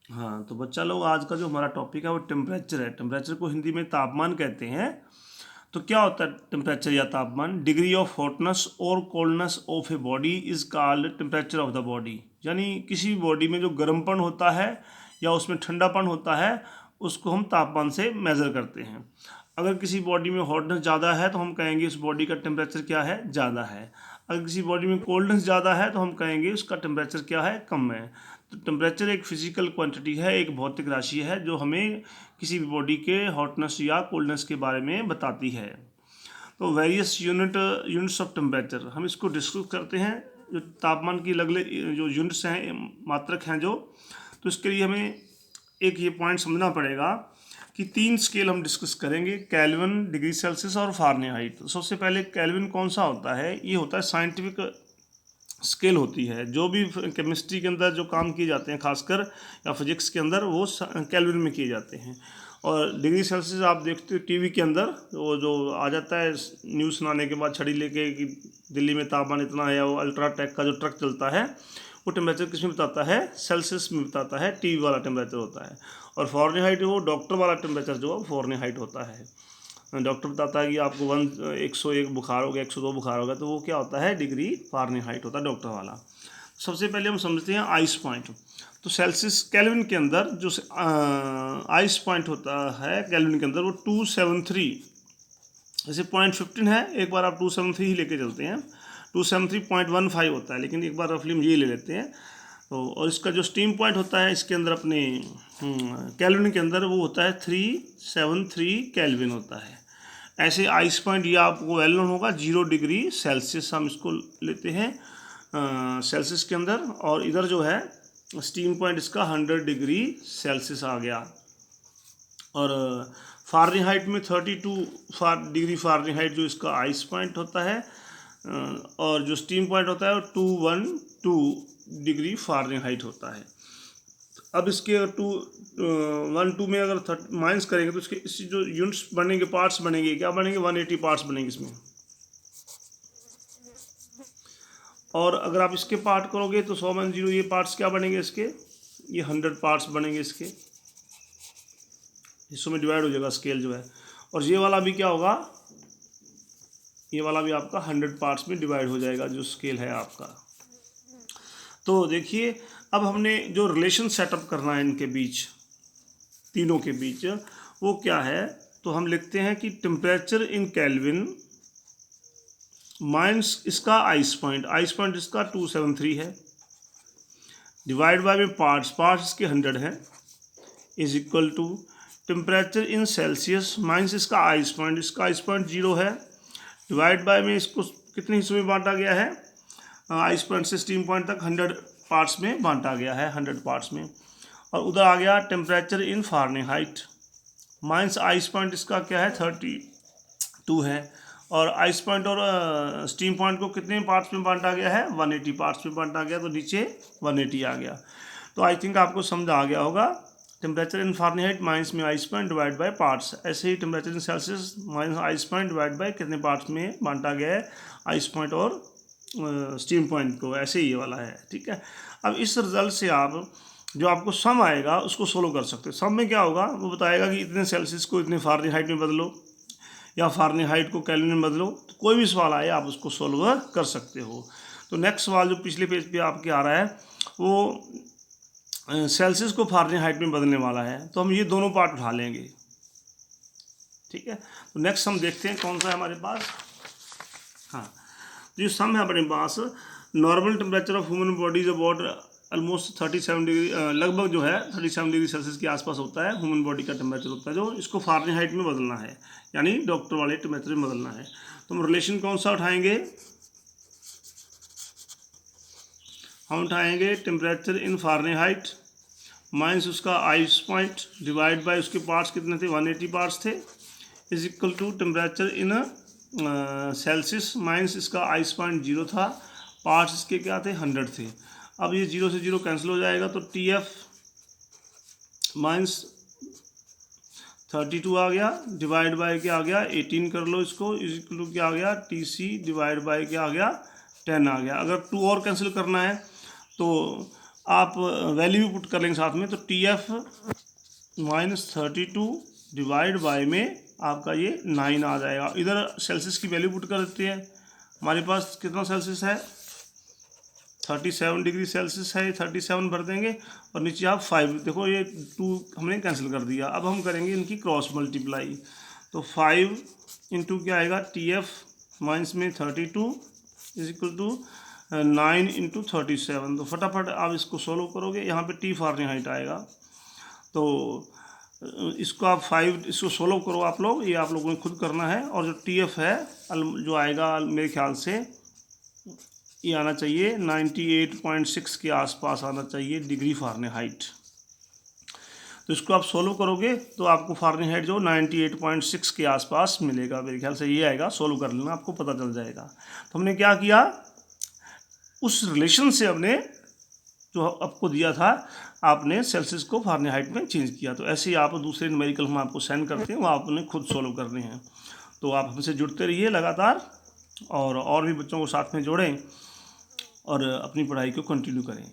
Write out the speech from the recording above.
हाँ, तो बच्चा लोग आज का जो हमारा टॉपिक है वो टेम्परेचर है। टेम्परेचर को हिंदी में तापमान कहते हैं। तो क्या होता है टेम्परेचर या तापमान? डिग्री ऑफ हॉटनेस और coldness of a body is called temperature of the body. यानी किसी बॉडी में जो गर्मपन होता है या उसमें ठंडापन होता है उसको हम तापमान से मेज़र करते हैं। अगर किसी बॉडी में हॉटनेस ज़्यादा है तो हम कहेंगे उस बॉडी का टेम्परेचर क्या है, ज़्यादा है। अगर किसी बॉडी में कोल्डनेस ज़्यादा है तो हम कहेंगे उसका टेम्परेचर क्या है, कम है। तो टेम्परेचर एक फिजिकल क्वांटिटी है, एक भौतिक राशि है जो हमें किसी भी बॉडी के हॉटनेस या कोल्डनेस के बारे में बताती है। तो वेरियस यूनिट्स ऑफ टेम्परेचर हम इसको डिस्कस करते हैं। जो तापमान की अलग अलग जो यूनिट्स हैं, मात्रक हैं जो, तो इसके लिए हमें एक ये पॉइंट समझना पड़ेगा कि 3 स्केल हम डिस्कस करेंगे, केल्विन, डिग्री सेल्सियस और फ़ारेनहाइट। तो सबसे पहले केल्विन कौन सा होता है? ये होता है साइंटिफिक स्केल होती है। जो भी केमिस्ट्री के अंदर जो काम किए जाते हैं खासकर या फिजिक्स के अंदर वो केल्विन में किए जाते हैं। और डिग्री सेल्सियस आप देखते हो टीवी के अंदर वो जो आ जाता है न्यूज़ सुनाने के बाद छड़ी लेके कि दिल्ली में तापमान इतना है, वो अल्ट्राटेक का जो ट्रक चलता है वो टेम्परेचर किस में बताता है? सेल्सियस में बताता है, टीवी वाला टेम्परेचर होता है। और फ़ारेनहाइट वो डॉक्टर वाला टेम्परेचर जो है फ़ारेनहाइट होता है। डॉक्टर बताता है कि आपको 101 बुखार हो गया, 102 बुखार हो गया, तो वो क्या होता है? डिग्री फ़ारेनहाइट होता है डॉक्टर वाला। सबसे पहले हम समझते हैं आइस पॉइंट। तो सेल्सियस केल्विन के अंदर जो आइस पॉइंट होता है केल्विन के अंदर वो 273, जैसे 0.15 है, एक बार आप 273 ही लेके चलते हैं, 273.15 होता है, लेकिन एक बार रफली हम ये ले लेते हैं। तो और इसका जो स्टीम पॉइंट होता है इसके अंदर अपने केल्विन के अंदर वो होता है 373 केल्विन होता है। ऐसे आइस पॉइंट ये आपको वेल नोन होगा 0 डिग्री सेल्सियस हम इसको लेते हैं सेल्सियस के अंदर। और इधर जो है स्टीम पॉइंट इसका 100 डिग्री सेल्सियस आ गया। और फ़ारेनहाइट में 32 डिग्री फ़ारेनहाइट जो इसका आइस पॉइंट होता है। और जो स्टीम पॉइंट होता है वो 212 डिग्री फ़ारेनहाइट होता है। अब इसके 212 में अगर माइनस करेंगे तो इसके जो यूनिट्स बनेंगे, पार्ट्स बनेंगे, क्या बनेंगे? 180 पार्ट्स बनेंगे इसमें। और अगर आप इसके पार्ट करोगे तो 100 ये पार्ट्स क्या बनेंगे इसके? ये 100 पार्ट्स बनेंगे इसके, हिस्सों में डिवाइड हो जाएगा स्केल जो है। और ये वाला भी क्या होगा? ये वाला भी आपका 100 पार्ट्स में डिवाइड हो जाएगा जो स्केल है आपका। तो देखिए अब हमने जो रिलेशन सेटअप करना है इनके बीच, तीनों के बीच, वो क्या है? तो हम लिखते हैं कि टेम्परेचर इन केल्विन माइनस इसका आइस पॉइंट इसका 273 है, डिवाइड बाय में पार्ट्स इसके 100 है, is equal to temperature in Celsius minus इसका आइस पॉइंट 0 है, डिवाइड बाय में इसको कितने हिस्सों में बांटा गया है? आइस पॉइंट से स्टीम पॉइंट तक 100 पार्ट्स में बांटा गया है, 100 पार्ट्स में। और उधर आ गया temperature in Fahrenheit minus ice point इसका क्या है? 32 है। और आइस पॉइंट और स्टीम पॉइंट को कितने पार्ट्स में बांटा गया है? 180 पार्ट्स में बांटा गया, तो नीचे 180 आ गया। तो आई थिंक आपको समझ आ गया होगा। टेम्परेचर इन फ़ारेनहाइट माइनस में ice point divide by parts. ऐसे ही temperature in Celsius minus ice point divide by कितने पार्ट्स में बांटा गया है? आइस पॉइंट और स्टीम पॉइंट को। ऐसे ही ये वाला है, ठीक है। अब इस रिजल्ट से आप जो आपको सम आएगा उसको सोल्व कर सकते हो। सम में क्या होगा? वो बताएगा कि इतने सेल्सियस को इतने फ़ारेनहाइट में बदलो या फ़ारेनहाइट को केल्विन में बदलो। तो कोई भी सवाल आए आप उसको सोल्व कर सकते हो। तो नेक्स्ट सवाल जो पिछले पेज पे आपके आ रहा है वो सेल्सियस को फ़ारेनहाइट में बदलने वाला है। तो हम ये दोनों पार्ट उठा लेंगे, ठीक है। तो नेक्स्ट हम देखते हैं कौन सा है हमारे पास। हाँ, जो सम है अपने पास, normal temperature of human body is about almost 37 degree, लगभग जो है 37 डिग्री सेल्सियस के आसपास होता है ह्यूमन बॉडी का टेम्परेचर होता है, जो इसको फ़ारेनहाइट में बदलना है, यानी डॉक्टर वाले टेम्परेचर में बदलना है। तो हम रिलेशन कौन सा उठाएंगे? हम उठाएंगे टेम्परेचर इन फ़ारेनहाइट माइनस उसका आइस पॉइंट डिवाइड बाय उसके पार्ट्स कितने थे? 180 पार्ट्स थे, is equal to temperature in Celsius minus इसका आइस पॉइंट 0 था, पार्ट्स इसके क्या थे? 100 थे। अब ये 0 से 0 कैंसिल हो जाएगा, तो TF माइनस 32 आ गया, डिवाइड बाय क्या आ गया? 18 कर लो इसको, इज इक्वल टू क्या आ गया? TC डिवाइड बाय क्या आ गया? 10 आ गया। अगर 2 और कैंसिल करना है तो आप वैल्यू भी पुट कर लेंगे साथ में, तो TF -32 डिवाइड बाय में आपका ये 9 आ जाएगा। इधर सेल्सियस की वैल्यू पुट कर देते हैं। हमारे पास कितना सेल्सियस है, 37 डिग्री सेल्सियस है, 37 भर देंगे और नीचे आप 5, देखो ये 2 हमने कैंसिल कर दिया। अब हम करेंगे इनकी क्रॉस मल्टीप्लाई, तो 5 इंटू क्या आएगा, TF माइनस में 32 इज इक्वल टू 9 इंटू 37। तो फटाफट आप इसको सोल्व करोगे, यहाँ पे T फ़ारेनहाइट आएगा। तो इसको आप 5 इसको सोल्व करो आप लोग, ये आप लोगों ने खुद करना है। और जो TF है जो आएगा मेरे ख्याल से ये आना चाहिए 98.6 के आसपास आना चाहिए डिग्री फ़ारेनहाइट। तो इसको आप सोल्व करोगे तो आपको फ़ारेनहाइट जो 98.6 के आसपास मिलेगा, मेरे ख्याल से ये आएगा। सोल्व कर लेना, आपको पता चल जाएगा। तो हमने क्या किया, उस रिलेशन से हमने जो आपको दिया था, आपने सेल्सियस को फ़ारेनहाइट में चेंज किया। तो ऐसे ही आप दूसरे न्यूमेरिकल हम आपको सेंड करते हैं, वो आपने खुद सोल्व करने हैं। तो आप हमसे जुड़ते रहिए लगातार, और भी बच्चों को साथ में जोड़ें और अपनी पढ़ाई को कंटिन्यू करें।